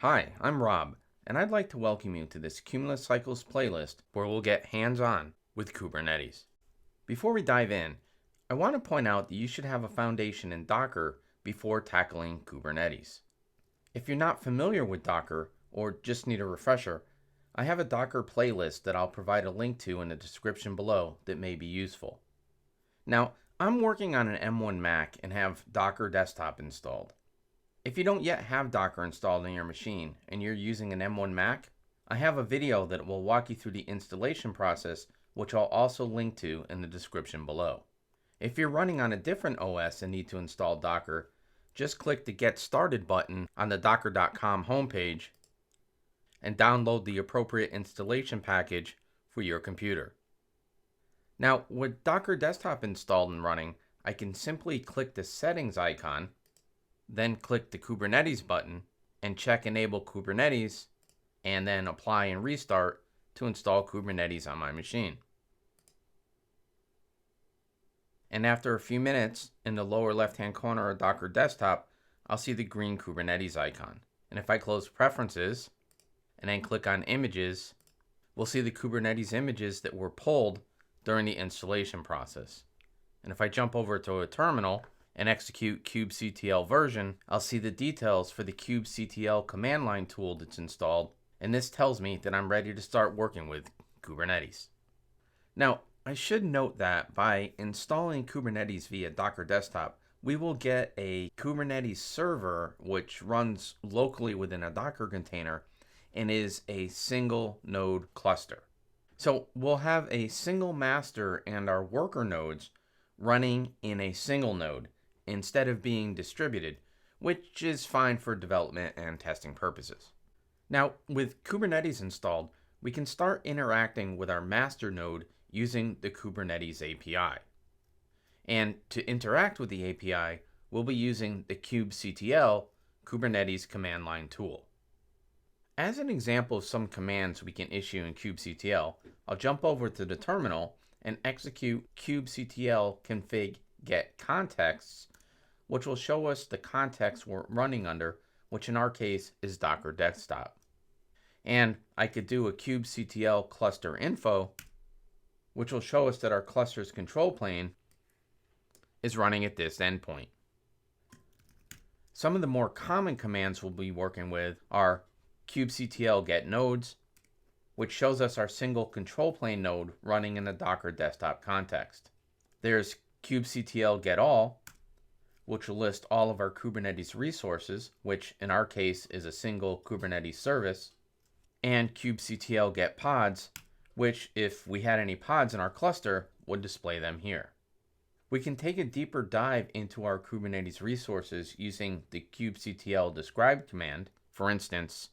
Hi, I'm Rob, and I'd like to welcome you to this Cumulus Cycles playlist where we'll get hands-on with Kubernetes. Before we dive in, I want to point out that you should have a foundation in Docker before tackling Kubernetes. If you're not familiar with Docker or just need a refresher, I have a Docker playlist that I'll provide a link to in the description below that may be useful. Now, I'm working on an M1 Mac and have Docker Desktop installed. If you don't yet have Docker installed on your machine and you're using an M1 Mac, I have a video that will walk you through the installation process, which I'll also link to in the description below. If you're running on a different OS and need to install Docker, just click the Get Started button on the docker.com homepage and download the appropriate installation package for your computer. Now, with Docker Desktop installed and running, I can simply click the Settings icon, then click the Kubernetes button and check Enable Kubernetes, and then Apply and Restart to install Kubernetes on my machine. And after a few minutes, in the lower left-hand corner of Docker Desktop, I'll see the green Kubernetes icon. And if I close Preferences and then click on Images, we'll see the Kubernetes images that were pulled during the installation process. And if I jump over to a terminal and execute kubectl version, I'll see the details for the kubectl command line tool that's installed, and this tells me that I'm ready to start working with Kubernetes. Now, I should note that by installing Kubernetes via Docker Desktop, we will get a Kubernetes server which runs locally within a Docker container and is a single node cluster. So we'll have a single master and our worker nodes running in a single node instead of being distributed, which is fine for development and testing purposes. Now, with Kubernetes installed, we can start interacting with our master node using the Kubernetes API. And to interact with the API, we'll be using the kubectl Kubernetes command line tool. As an example of some commands we can issue in kubectl, I'll jump over to the terminal and execute kubectl config get contexts, which will show us the context we're running under, which in our case is Docker Desktop. And I could do a kubectl cluster info, which will show us that our cluster's control plane is running at this endpoint. Some of the more common commands we'll be working with are kubectl get nodes, which shows us our single control plane node running in the Docker Desktop context. There's kubectl get all, which will list all of our Kubernetes resources, which in our case is a single Kubernetes service, and kubectl get pods, which if we had any pods in our cluster would display them here. We can take a deeper dive into our Kubernetes resources using the kubectl describe command. For instance,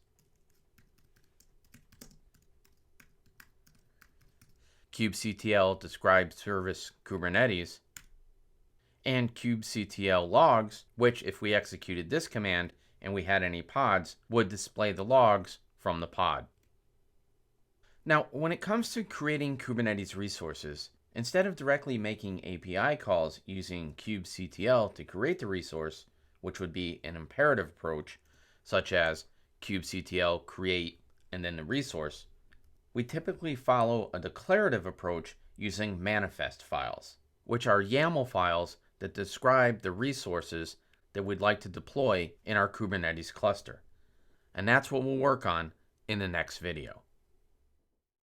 kubectl describe service Kubernetes, and kubectl logs, which if we executed this command and we had any pods, would display the logs from the pod. Now, when it comes to creating Kubernetes resources, instead of directly making API calls using kubectl to create the resource, which would be an imperative approach, such as kubectl create and then the resource, we typically follow a declarative approach using manifest files, which are YAML files that describe the resources that we'd like to deploy in our Kubernetes cluster. And that's what we'll work on in the next video.